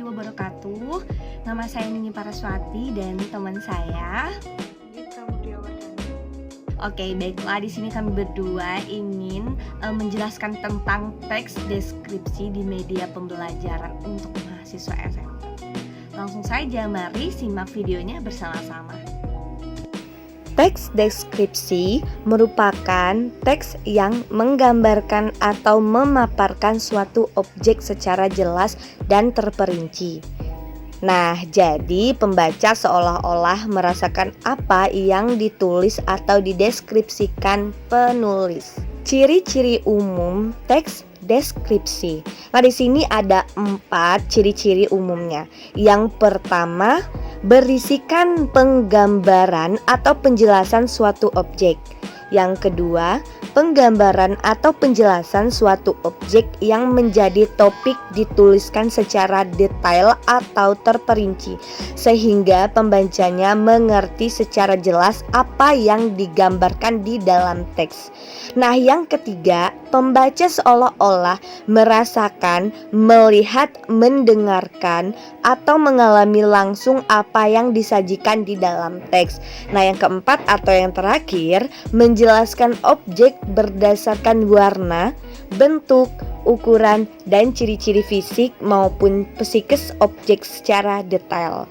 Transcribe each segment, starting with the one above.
wabarakatuh. Nama saya Nini Paraswati dan teman saya Oke, baiklah, di sini kami berdua ingin menjelaskan tentang teks deskripsi di media pembelajaran untuk mahasiswa SMP. Langsung saja, mari simak videonya bersama-sama. Teks deskripsi merupakan teks yang menggambarkan atau memaparkan suatu objek secara jelas dan terperinci. Nah, jadi pembaca seolah-olah merasakan apa yang ditulis atau dideskripsikan penulis. Ciri-ciri umum teks deskripsi. Nah, di sini ada 4 ciri-ciri umumnya. Yang pertama, berisikan penggambaran atau penjelasan suatu objek. Yang kedua, penggambaran atau penjelasan suatu objek yang menjadi topik dituliskan secara detail atau terperinci sehingga pembacanya mengerti secara jelas apa yang digambarkan di dalam teks. Nah, yang ketiga, pembaca seolah-olah merasakan, melihat, mendengarkan atau mengalami langsung apa yang disajikan di dalam teks. Nah, yang keempat atau yang terakhir, menjelaskan objek berdasarkan warna, bentuk, ukuran, dan ciri-ciri fisik maupun psikis objek secara detail.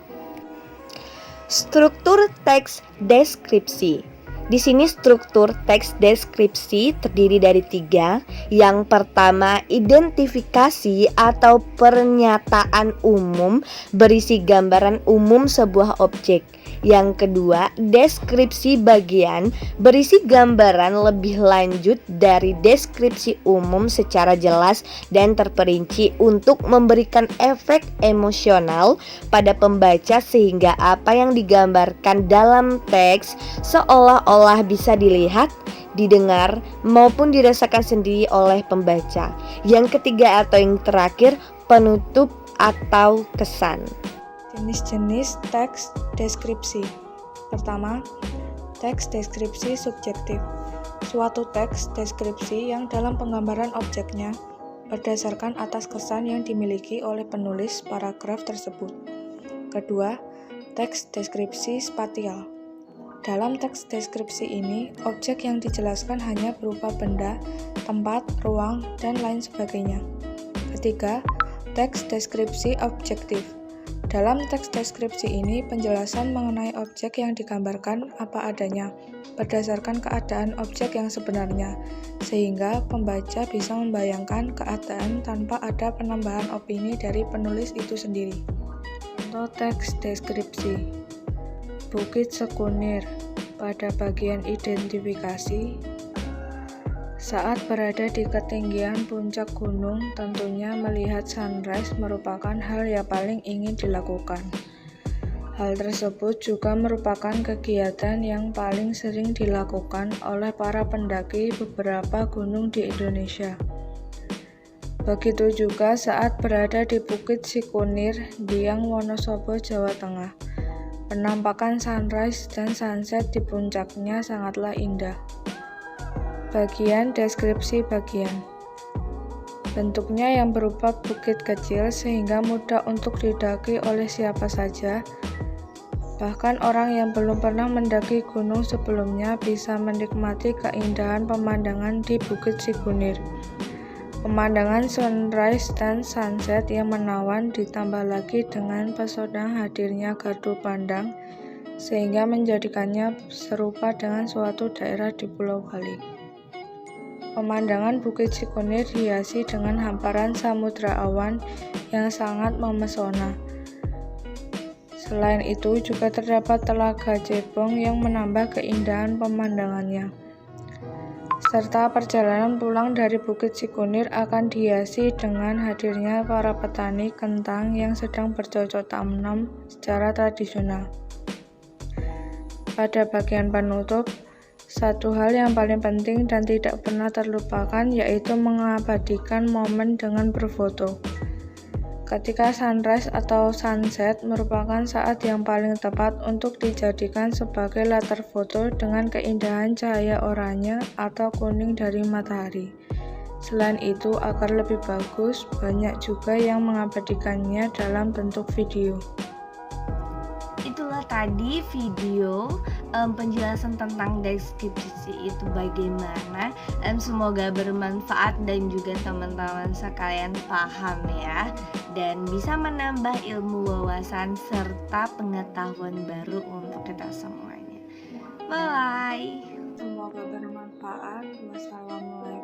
Struktur teks deskripsi. Di sini struktur teks deskripsi terdiri dari 3. Yang pertama, identifikasi atau pernyataan umum berisi gambaran umum sebuah objek. Yang kedua, deskripsi bagian berisi gambaran lebih lanjut dari deskripsi umum secara jelas dan terperinci untuk memberikan efek emosional pada pembaca sehingga apa yang digambarkan dalam teks seolah-olah bisa dilihat, didengar, maupun dirasakan sendiri oleh pembaca. Yang ketiga atau yang terakhir, penutup atau kesan. Jenis-jenis teks deskripsi. Pertama, teks deskripsi subjektif. Suatu teks deskripsi yang dalam penggambaran objeknya berdasarkan atas kesan yang dimiliki oleh penulis paragraf tersebut. Kedua, teks deskripsi spasial. Dalam teks deskripsi ini, objek yang dijelaskan hanya berupa benda, tempat, ruang, dan lain sebagainya. Ketiga, teks deskripsi objektif. Dalam teks deskripsi ini, penjelasan mengenai objek yang digambarkan apa adanya, berdasarkan keadaan objek yang sebenarnya, sehingga pembaca bisa membayangkan keadaan tanpa ada penambahan opini dari penulis itu sendiri. Contoh teks deskripsi. Bukit Sekunir. Pada bagian identifikasi, saat berada di ketinggian puncak gunung, tentunya melihat sunrise merupakan hal yang paling ingin dilakukan. Hal tersebut juga merupakan kegiatan yang paling sering dilakukan oleh para pendaki beberapa gunung di Indonesia. Begitu juga saat berada di Bukit Sikunir, Dieng, Wonosobo, Jawa Tengah. Penampakan sunrise dan sunset di puncaknya sangatlah indah. Bagian deskripsi bagian. Bentuknya yang berupa bukit kecil sehingga mudah untuk didaki oleh siapa saja. Bahkan orang yang belum pernah mendaki gunung sebelumnya bisa menikmati keindahan pemandangan di Bukit Sikunir. Pemandangan sunrise dan sunset yang menawan ditambah lagi dengan pesona hadirnya gardu pandang sehingga menjadikannya serupa dengan suatu daerah di Pulau Bali. Pemandangan Bukit Sikunir dihiasi dengan hamparan samudra awan yang sangat memesona. Selain itu juga terdapat Telaga Cebong yang menambah keindahan pemandangannya. Serta perjalanan pulang dari Bukit Sikunir akan dihiasi dengan hadirnya para petani kentang yang sedang bercocok tanam secara tradisional. Pada bagian penutup, satu hal yang paling penting dan tidak pernah terlupakan yaitu mengabadikan momen dengan berfoto. Ketika sunrise atau sunset merupakan saat yang paling tepat untuk dijadikan sebagai latar foto dengan keindahan cahaya oranye atau kuning dari matahari, Selain itu, agar lebih bagus, banyak juga yang mengabadikannya dalam bentuk video. Itulah tadi video penjelasan tentang deskripsi itu bagaimana. Semoga bermanfaat dan juga teman-teman sekalian paham ya, dan bisa menambah ilmu wawasan serta pengetahuan baru untuk kita semuanya. Bye. Semoga bermanfaat. Wassalamualaikum.